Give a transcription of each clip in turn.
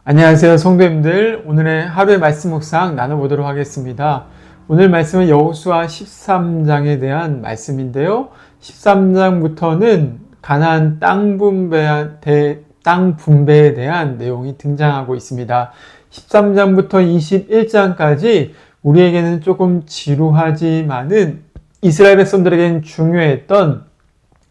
안녕하세요, 성도님들. 오늘의 하루의 말씀 묵상 나눠보도록 하겠습니다. 오늘 말씀은 여호수아 13장에 대한 말씀인데요. 13장부터는 가나안 땅 분배에 대한 내용이 등장하고 있습니다. 13장부터 21장까지 우리에게는 조금 지루하지만은 이스라엘 백성들에게는 중요했던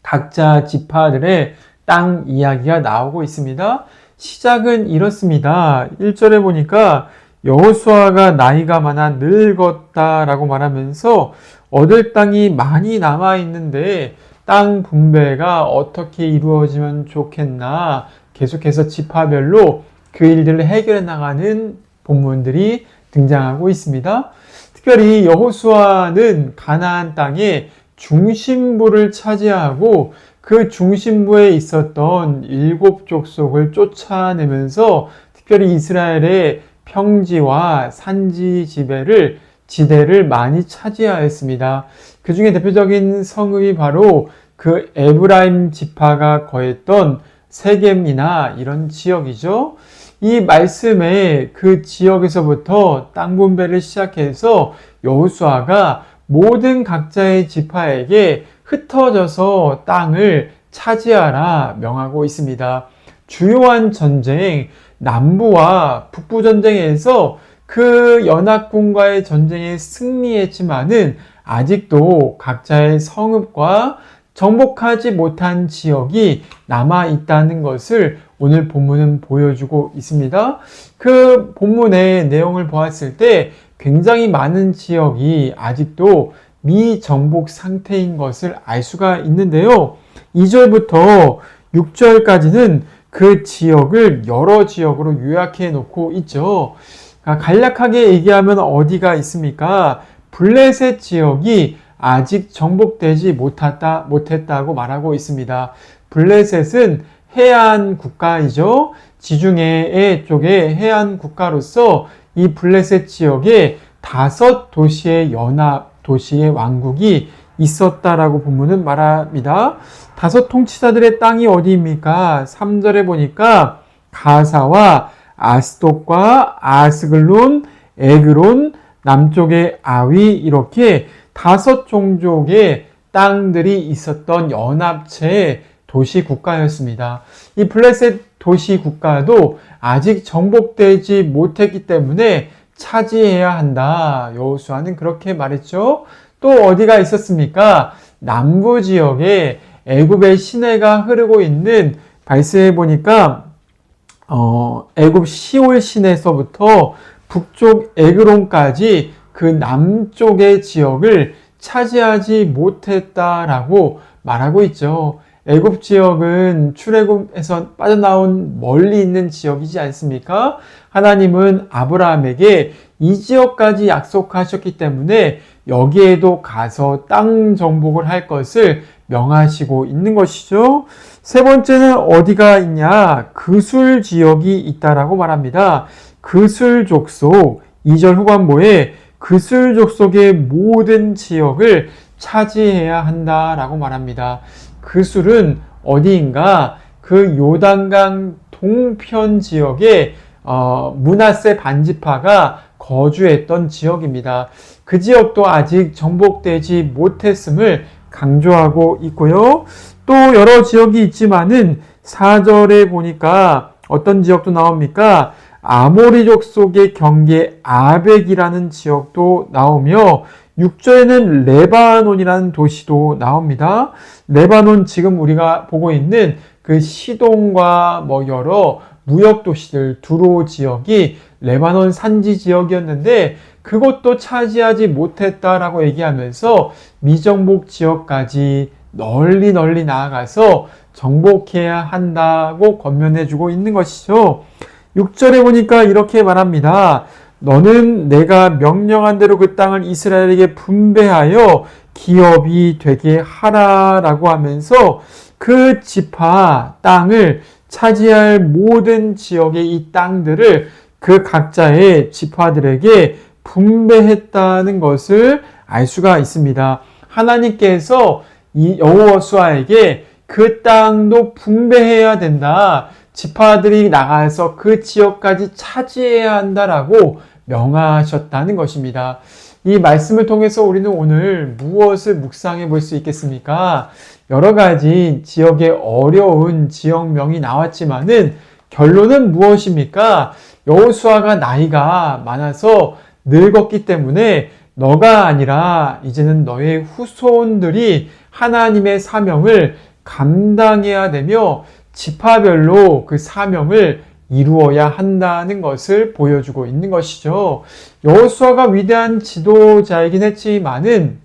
각자 지파들의 땅 이야기가 나오고 있습니다. 시작은 이렇습니다. 1절에 보니까 여호수아가 나이가 많아 늙었다라고 말하면서 얻을 땅이 많이 남아있는데 땅 분배가 어떻게 이루어지면 좋겠나 계속해서 지파별로 그 일들을 해결해 나가는 본문들이 등장하고 있습니다. 특별히 여호수아는 가나안 땅의 중심부를 차지하고 그 중심부에 있었던 7 족속을 쫓아내면서 특별히 이스라엘의 평지와 산지 지대를 많이 차지하였습니다. 그 중에 대표적인 성읍이 바로 그 에브라임 지파가 거했던 세겜이나 이런 지역이죠. 이 말씀에 그 지역에서부터 땅 분배를 시작해서 여호수아가 모든 각자의 지파에게 흩어져서 땅을 차지하라 명하고 있습니다. 주요한 전쟁, 남부와 북부 전쟁에서 그 연합군과의 전쟁에 승리했지만은 아직도 각자의 성읍과 정복하지 못한 지역이 남아 있다는 것을 오늘 본문은 보여주고 있습니다. 그 본문의 내용을 보았을 때 굉장히 많은 지역이 아직도 미정복 상태인 것을 알 수가 있는데요. 2절부터 6절까지는 그 지역을 여러 지역으로 요약해 놓고 있죠. 간략하게 얘기하면 어디가 있습니까? 블레셋 지역이 아직 정복되지 못했다고 말하고 있습니다. 블레셋은 해안 국가이죠. 지중해 쪽의 해안 국가로서 이 블레셋 지역에 5 도시의 도시의 왕국이 있었다라고 본문은 말합니다. 5 통치자들의 땅이 어디입니까? 3절에 보니까 가사와 아스돗과 아스글론, 에그론, 남쪽의 아위 이렇게 5 종족의 땅들이 있었던 연합체의 도시 국가였습니다. 이 블레셋 도시 국가도 아직 정복되지 못했기 때문에 차지해야 한다. 여호수아는 그렇게 말했죠. 또 어디가 있었습니까? 남부 지역에 애굽의 시내가 흐르고 있는 발세해 보니까 애굽 시올 시내서부터 북쪽 에그론까지 그 남쪽의 지역을 차지하지 못했다라고 말하고 있죠. 애굽 지역은 출애굽에서 빠져나온 멀리 있는 지역이지 않습니까? 하나님은 아브라함에게 이 지역까지 약속하셨기 때문에 여기에도 가서 땅 정복을 할 것을 명하시고 있는 것이죠. 세 번째는 어디가 있냐? 그술 지역이 있다라고 말합니다. 그술 족속 2절 후반부에 그술 족속의 모든 지역을 차지해야 한다라고 말합니다. 그술은 어디인가? 그 요단강 동편 지역에 므낫세 반지파가 거주했던 지역입니다. 그 지역도 아직 정복되지 못했음을 강조하고 있고요. 또 여러 지역이 있지만은 4절에 보니까 어떤 지역도 나옵니까? 아모리 족속의 경계 아벡이라는 지역도 나오며 6절에는 레바논이라는 도시도 나옵니다. 레바논 지금 우리가 보고 있는 그 시돈과 여러 무역 도시들 두로 지역이 레바논 산지 지역이었는데 그것도 차지하지 못했다라고 얘기하면서 미정복 지역까지 널리 나아가서 정복해야 한다고 권면해주고 있는 것이죠. 6절에 보니까 이렇게 말합니다. 너는 내가 명령한 대로 그 땅을 이스라엘에게 분배하여 기업이 되게 하라라고 하면서 그 지파 땅을 차지할 모든 지역의 이 땅들을 그 각자의 지파들에게 분배했다는 것을 알 수가 있습니다. 하나님께서 이 여호수아에게 그 땅도 분배해야 된다. 지파들이 나가서 그 지역까지 차지해야 한다라고 명하셨다는 것입니다. 이 말씀을 통해서 우리는 오늘 무엇을 묵상해 볼 수 있겠습니까? 여러 가지 지역의 어려운 지역명이 나왔지만은 결론은 무엇입니까? 여호수아가 나이가 많아서 늙었기 때문에 너가 아니라 이제는 너의 후손들이 하나님의 사명을 감당해야 되며 지파별로 그 사명을 이루어야 한다는 것을 보여주고 있는 것이죠. 여호수아가 위대한 지도자이긴 했지만은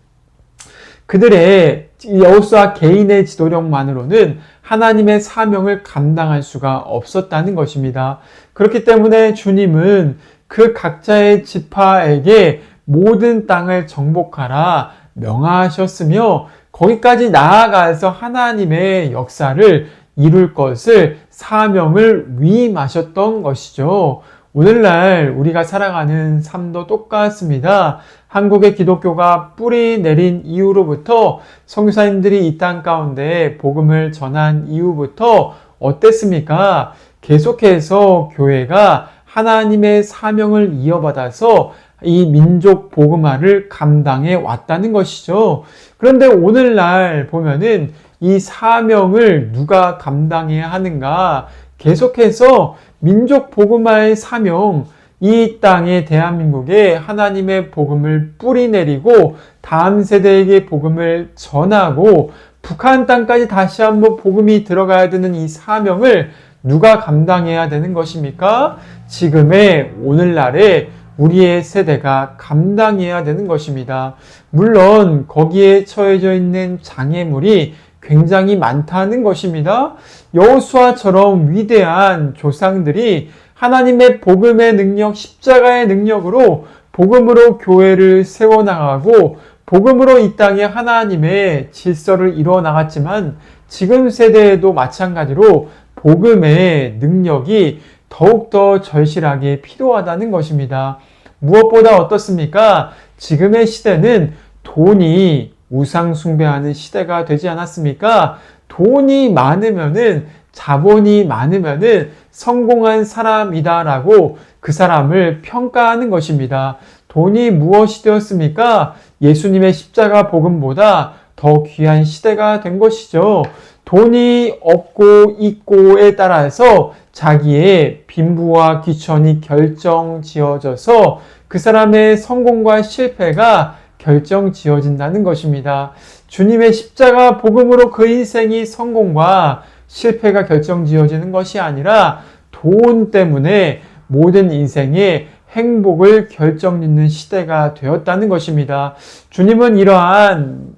그들의 여호수아 개인의 지도력만으로는 하나님의 사명을 감당할 수가 없었다는 것입니다. 그렇기 때문에 주님은 그 각자의 지파에게 모든 땅을 정복하라 명하셨으며 거기까지 나아가서 하나님의 역사를 이룰 것을 사명을 위임하셨던 것이죠. 오늘날 우리가 살아가는 삶도 똑같습니다. 한국의 기독교가 뿌리 내린 이후로부터 선교사님들이 이 땅 가운데 복음을 전한 이후부터 어땠습니까? 계속해서 교회가 하나님의 사명을 이어받아서 이 민족 복음화를 감당해 왔다는 것이죠. 그런데 오늘날 보면은 이 사명을 누가 감당해야 하는가? 계속해서 민족 복음화의 사명, 이 땅에 대한민국에 하나님의 복음을 뿌리내리고 다음 세대에게 복음을 전하고 북한 땅까지 다시 한번 복음이 들어가야 되는 이 사명을 누가 감당해야 되는 것입니까? 지금의 오늘날에 우리의 세대가 감당해야 되는 것입니다. 물론 거기에 처해져 있는 장애물이 굉장히 많다는 것입니다. 여호수아처럼 위대한 조상들이 하나님의 복음의 능력, 십자가의 능력으로 복음으로 교회를 세워나가고 복음으로 이 땅에 하나님의 질서를 이루어 나갔지만 지금 세대에도 마찬가지로 복음의 능력이 더욱더 절실하게 필요하다는 것입니다. 무엇보다 어떻습니까? 지금의 시대는 돈이 우상 숭배하는 시대가 되지 않았습니까? 돈이 많으면은 자본이 많으면은 성공한 사람이다라고 그 사람을 평가하는 것입니다. 돈이 무엇이 되었습니까? 예수님의 십자가 복음보다 더 귀한 시대가 된 것이죠. 돈이 없고 있고에 따라서 자기의 빈부와 귀천이 결정지어져서 그 사람의 성공과 실패가 결정지어진다는 것입니다. 주님의 십자가 복음으로 그 인생이 성공과 실패가 결정지어지는 것이 아니라 돈 때문에 모든 인생의 행복을 결정짓는 시대가 되었다는 것입니다. 주님은 이러한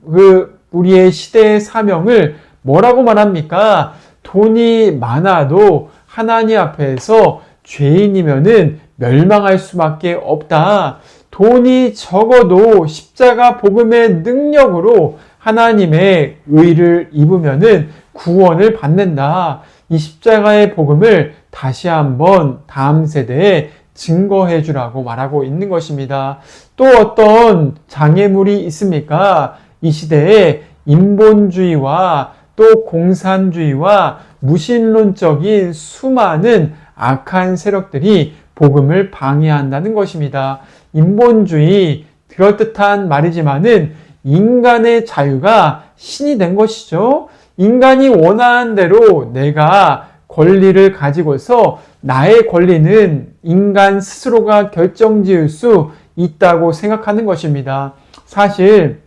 우리의 시대의 사명을 뭐라고 말합니까? 돈이 많아도 하나님 앞에서 죄인이면은 멸망할 수밖에 없다. 돈이 적어도 십자가 복음의 능력으로 하나님의 의를 입으면은 구원을 받는다. 이 십자가의 복음을 다시 한번 다음 세대에 증거해 주라고 말하고 있는 것입니다. 또 어떤 장애물이 있습니까? 이 시대에 인본주의와 또 공산주의와 무신론적인 수많은 악한 세력들이 복음을 방해한다는 것입니다. 인본주의, 그럴듯한 말이지만은 인간의 자유가 신이 된 것이죠. 인간이 원하는 대로 내가 권리를 가지고서 나의 권리는 인간 스스로가 결정지을 수 있다고 생각하는 것입니다. 사실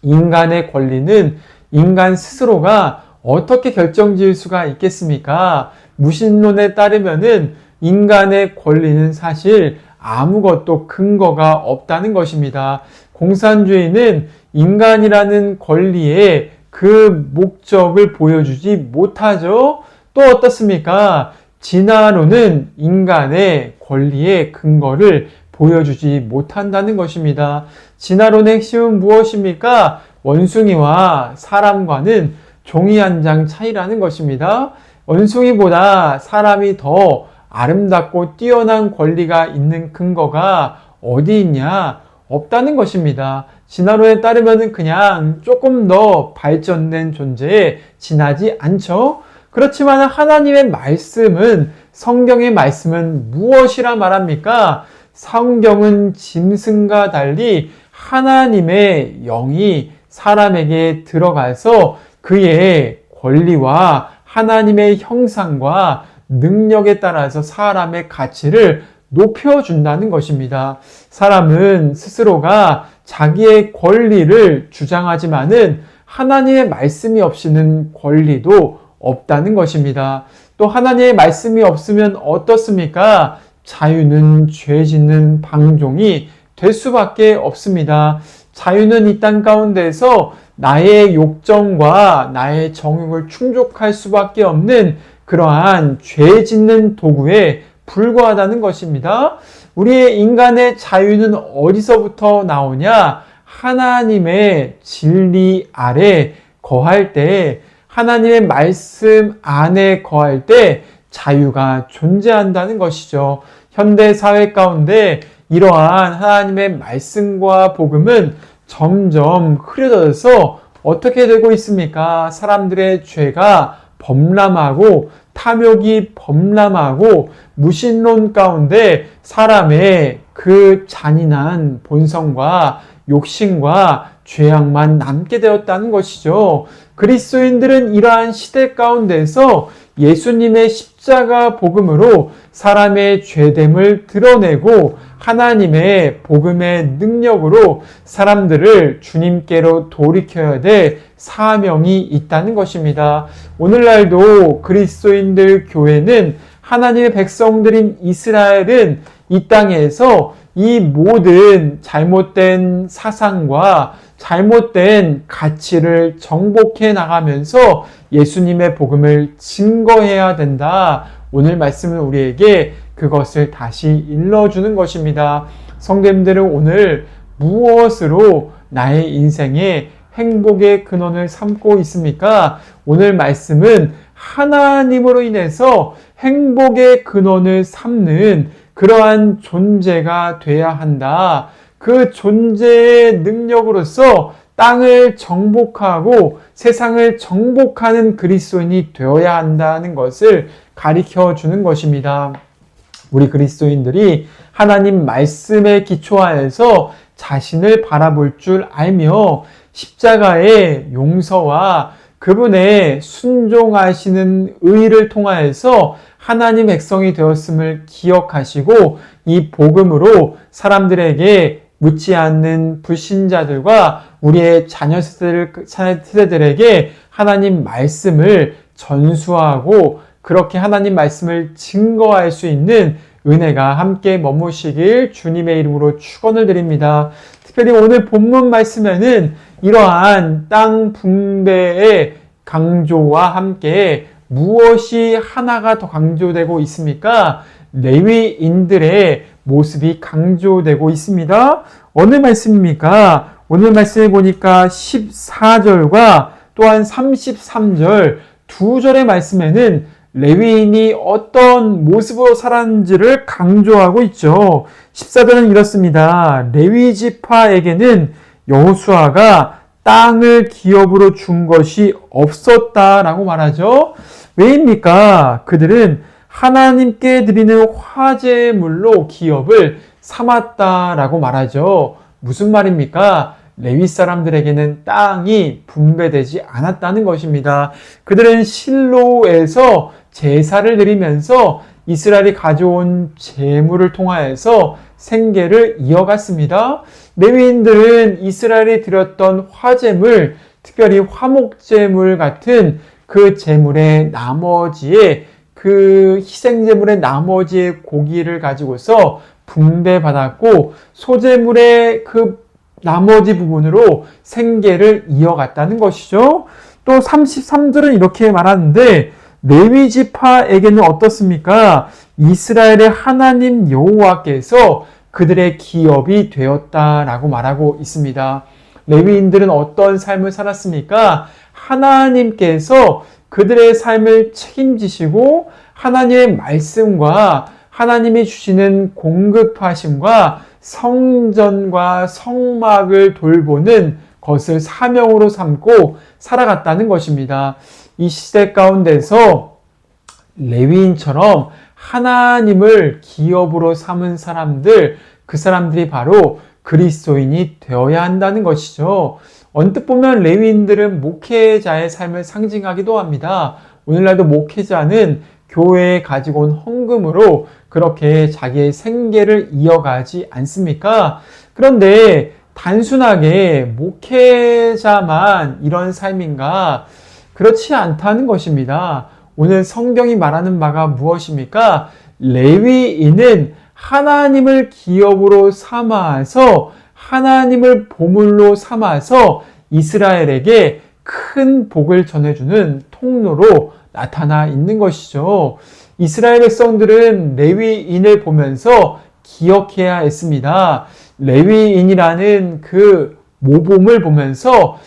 인간의 권리는 인간 스스로가 어떻게 결정지을 수가 있겠습니까? 무신론에 따르면은 인간의 권리는 사실 아무것도 근거가 없다는 것입니다. 공산주의는 인간이라는 권리의 그 목적을 보여주지 못하죠. 또 어떻습니까? 진화론은 인간의 권리의 근거를 보여주지 못한다는 것입니다. 진화론의 핵심은 무엇입니까? 원숭이와 사람과는 종이 한 장 차이라는 것입니다. 원숭이보다 사람이 더 아름답고 뛰어난 권리가 있는 근거가 어디 있냐? 없다는 것입니다. 진화론에 따르면 그냥 조금 더 발전된 존재에 지나지 않죠. 그렇지만 하나님의 말씀은, 성경의 말씀은 무엇이라 말합니까? 성경은 짐승과 달리 하나님의 영이 사람에게 들어가서 그의 권리와 하나님의 형상과 능력에 따라서 사람의 가치를 높여준다는 것입니다. 사람은 스스로가 자기의 권리를 주장하지만은 하나님의 말씀이 없이는 권리도 없다는 것입니다. 또 하나님의 말씀이 없으면 어떻습니까? 자유는 죄 짓는 방종이 될 수밖에 없습니다. 자유는 이 땅 가운데서 나의 욕정과 나의 정욕을 충족할 수밖에 없는 그러한 죄 짓는 도구에 불과하다는 것입니다. 우리의 인간의 자유는 어디서부터 나오냐? 하나님의 진리 아래 거할 때, 하나님의 말씀 안에 거할 때 자유가 존재한다는 것이죠. 현대 사회 가운데 이러한 하나님의 말씀과 복음은 점점 흐려져서 어떻게 되고 있습니까? 사람들의 죄가 범람하고 탐욕이 범람하고 무신론 가운데 사람의 그 잔인한 본성과 욕심과 죄악만 남게 되었다는 것이죠. 그리스도인들은 이러한 시대 가운데서 예수님의 십자가 복음으로 사람의 죄됨을 드러내고 하나님의 복음의 능력으로 사람들을 주님께로 돌이켜야 될 사명이 있다는 것입니다. 오늘날도 그리스도인들 교회는, 하나님의 백성들인 이스라엘은 이 땅에서 이 모든 잘못된 사상과 잘못된 가치를 정복해 나가면서 예수님의 복음을 증거해야 된다. 오늘 말씀은 우리에게 그것을 다시 일러주는 것입니다. 성도님들은 오늘 무엇으로 나의 인생의 행복의 근원을 삼고 있습니까? 오늘 말씀은 하나님으로 인해서 행복의 근원을 삼는 그러한 존재가 돼야 한다. 그 존재의 능력으로서 땅을 정복하고 세상을 정복하는 그리스도인이 되어야 한다는 것을 가르쳐 주는 것입니다. 우리 그리스도인들이 하나님 말씀에 기초하여서 자신을 바라볼 줄 알며 십자가의 용서와 그분의 순종하시는 의를 통하여서 하나님 백성이 되었음을 기억하시고 이 복음으로 사람들에게 묻지 않는 불신자들과 우리의 자녀 세대들에게 하나님 말씀을 전수하고 그렇게 하나님 말씀을 증거할 수 있는 은혜가 함께 머무시길 주님의 이름으로 축원을 드립니다. 특별히 오늘 본문 말씀에는 이러한 땅 분배의 강조와 함께 무엇이 하나가 더 강조되고 있습니까? 레위인들의 모습이 강조되고 있습니다. 어느 말씀입니까? 오늘 말씀을 보니까 14절과 또한 33절 두 절의 말씀에는 레위인이 어떤 모습으로 살았는지를 강조하고 있죠. 14절은 이렇습니다. 레위 지파에게는 여호수아가 땅을 기업으로 준 것이 없었다라고 말하죠. 왜입니까? 그들은 하나님께 드리는 화제물로 기업을 삼았다라고 말하죠. 무슨 말입니까? 레위 사람들에게는 땅이 분배되지 않았다는 것입니다. 그들은 실로에서 제사를 드리면서 이스라엘이 가져온 제물을 통하여서 생계를 이어갔습니다. 레위인들은 이스라엘이 드렸던 화제물, 특별히 화목제물 같은 그 제물의 나머지에 그 희생제물의 나머지의 고기를 가지고서 분배받았고 소제물의 그 나머지 부분으로 생계를 이어갔다는 것이죠. 또 33절은 이렇게 말하는데 레위 지파에게는 어떻습니까? 이스라엘의 하나님 여호와께서 그들의 기업이 되었다라고 말하고 있습니다. 레위인들은 어떤 삶을 살았습니까? 하나님께서 그들의 삶을 책임지시고 하나님의 말씀과 하나님이 주시는 공급하심과 성전과 성막을 돌보는 것을 사명으로 삼고 살아갔다는 것입니다. 이 시대 가운데서 레위인처럼 하나님을 기업으로 삼은 사람들, 그 사람들이 바로 그리스도인이 되어야 한다는 것이죠. 언뜻 보면 레위인들은 목회자의 삶을 상징하기도 합니다. 오늘날도 목회자는 교회에 가지고 온 헌금으로 그렇게 자기의 생계를 이어가지 않습니까? 그런데 단순하게 목회자만 이런 삶인가? 그렇지 않다는 것입니다. 오늘 성경이 말하는 바가 무엇입니까? 레위인은 하나님을 기업으로 삼아서 하나님을 보물로 삼아서 이스라엘에게 큰 복을 전해주는 통로로 나타나 있는 것이죠. 이스라엘 백성들은 레위인을 보면서 기억해야 했습니다. 레위인이라는 그 모범을 보면서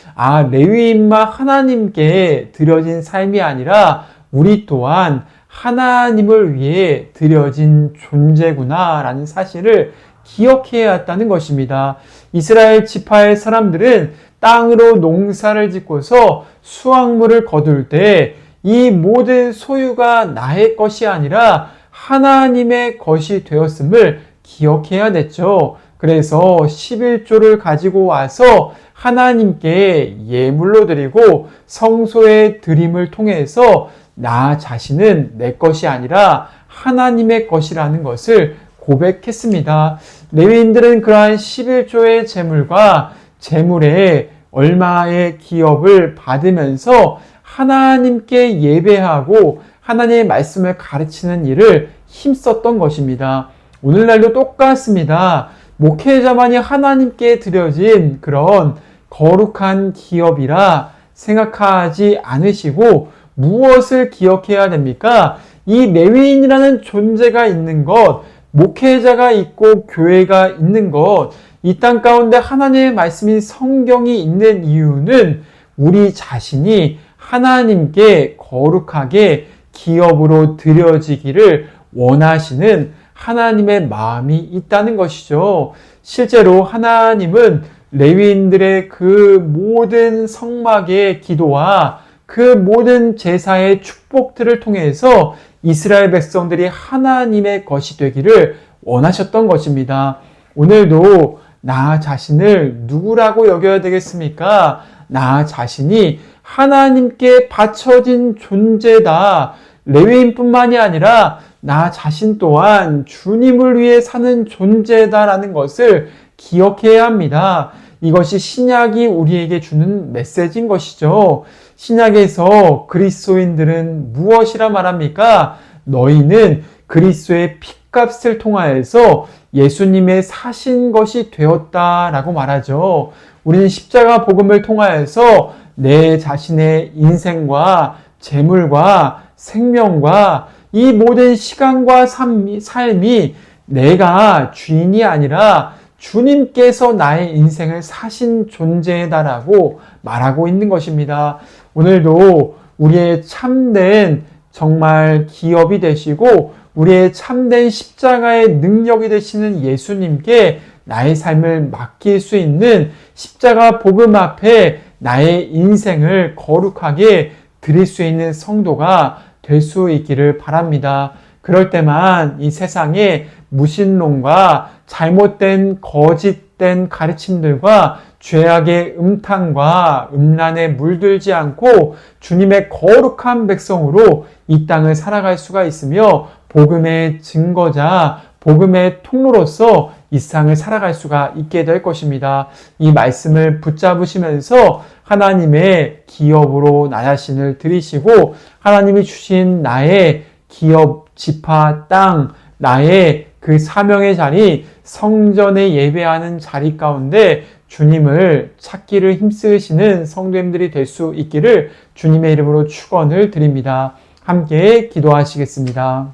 레위인만 하나님께 드려진 삶이 아니라 우리 또한 하나님을 위해 드려진 존재구나 라는 사실을 기억해야 했다는 것입니다. 이스라엘 지파의 사람들은 땅으로 농사를 짓고서 수확물을 거둘 때 이 모든 소유가 나의 것이 아니라 하나님의 것이 되었음을 기억해야 됐죠. 그래서 11조를 가지고 와서 하나님께 예물로 드리고 성소의 드림을 통해서 나 자신은 내 것이 아니라 하나님의 것이라는 것을 고백했습니다. 레위인들은 그러한 11조의 재물과 재물의 얼마의 기업을 받으면서 하나님께 예배하고 하나님의 말씀을 가르치는 일을 힘썼던 것입니다. 오늘날도 똑같습니다. 목회자만이 하나님께 드려진 그런 거룩한 기업이라 생각하지 않으시고 무엇을 기억해야 됩니까? 이 레위인이라는 존재가 있는 것, 목회자가 있고 교회가 있는 것, 이 땅 가운데 하나님의 말씀인 성경이 있는 이유는 우리 자신이 하나님께 거룩하게 기업으로 드려지기를 원하시는 하나님의 마음이 있다는 것이죠. 실제로 하나님은 레위인들의 그 모든 성막의 기도와 그 모든 제사의 축복들을 통해서 이스라엘 백성들이 하나님의 것이 되기를 원하셨던 것입니다. 오늘도 나 자신을 누구라고 여겨야 되겠습니까? 나 자신이 하나님께 바쳐진 존재다. 레위인뿐만이 아니라 나 자신 또한 주님을 위해 사는 존재다라는 것을 기억해야 합니다. 이것이 신약이 우리에게 주는 메시지인 것이죠. 신약에서 그리스도인들은 무엇이라 말합니까? 너희는 그리스도의 피값을 통하여서 예수님의 사신 것이 되었다라고 말하죠. 우리는 십자가 복음을 통하여서 내 자신의 인생과 재물과 생명과 이 모든 시간과 삶이 내가 주인이 아니라 주님께서 나의 인생을 사신 존재다라고 말하고 있는 것입니다. 오늘도 우리의 참된 정말 기업이 되시고 우리의 참된 십자가의 능력이 되시는 예수님께 나의 삶을 맡길 수 있는 십자가 복음 앞에 나의 인생을 거룩하게 드릴 수 있는 성도가 될 수 있기를 바랍니다. 그럴 때만 이 세상에 무신론과 잘못된 거짓된 가르침들과 죄악의 음탕과 음란에 물들지 않고 주님의 거룩한 백성으로 이 땅을 살아갈 수가 있으며 복음의 증거자, 복음의 통로로서 이 세상을 살아갈 수가 있게 될 것입니다. 이 말씀을 붙잡으시면서 하나님의 기업으로 나 자신을 드리시고 하나님이 주신 나의 기업, 지파, 땅, 나의 그 사명의 자리, 성전에 예배하는 자리 가운데 주님을 찾기를 힘쓰시는 성도님들이 될 수 있기를 주님의 이름으로 축원을 드립니다. 함께 기도하시겠습니다.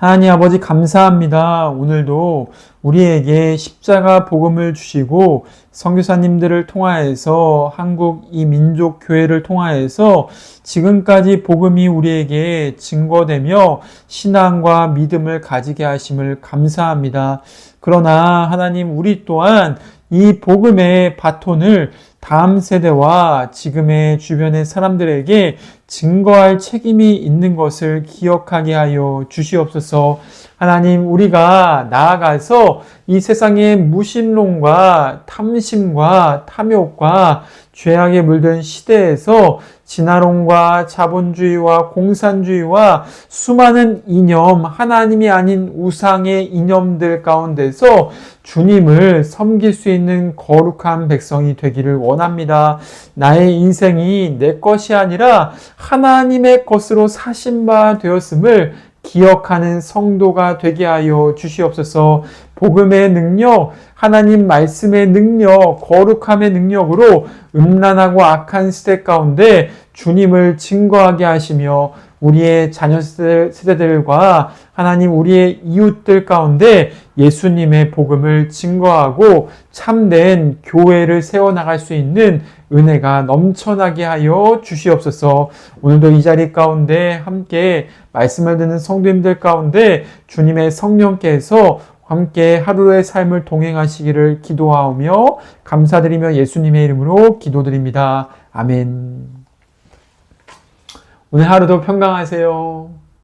하나님 아버지 감사합니다. 오늘도 우리에게 십자가 복음을 주시고 선교사님들을 통하여서 한국 이 민족 교회를 통하여서 지금까지 복음이 우리에게 증거되며 신앙과 믿음을 가지게 하심을 감사합니다. 그러나 하나님 우리 또한 이 복음의 바톤을 다음 세대와 지금의 주변의 사람들에게 증거할 책임이 있는 것을 기억하게 하여 주시옵소서. 하나님, 우리가 나아가서 이 세상의 무신론과 탐심과 탐욕과 죄악에 물든 시대에서 진화론과 자본주의와 공산주의와 수많은 이념, 하나님이 아닌 우상의 이념들 가운데서 주님을 섬길 수 있는 거룩한 백성이 되기를 원합니다. 나의 인생이 내 것이 아니라 하나님의 것으로 사신 바 되었음을 기억하는 성도가 되게 하여 주시옵소서. 복음의 능력, 하나님 말씀의 능력, 거룩함의 능력으로 음란하고 악한 시대 가운데 주님을 증거하게 하시며 우리의 자녀 세대들과 하나님 우리의 이웃들 가운데 예수님의 복음을 증거하고 참된 교회를 세워나갈 수 있는 은혜가 넘쳐나게 하여 주시옵소서. 오늘도 이 자리 가운데 함께 말씀을 듣는 성도님들 가운데 주님의 성령께서 함께 하루의 삶을 동행하시기를 기도하오며 감사드리며 예수님의 이름으로 기도드립니다. 아멘. 오늘 하루도 평강하세요.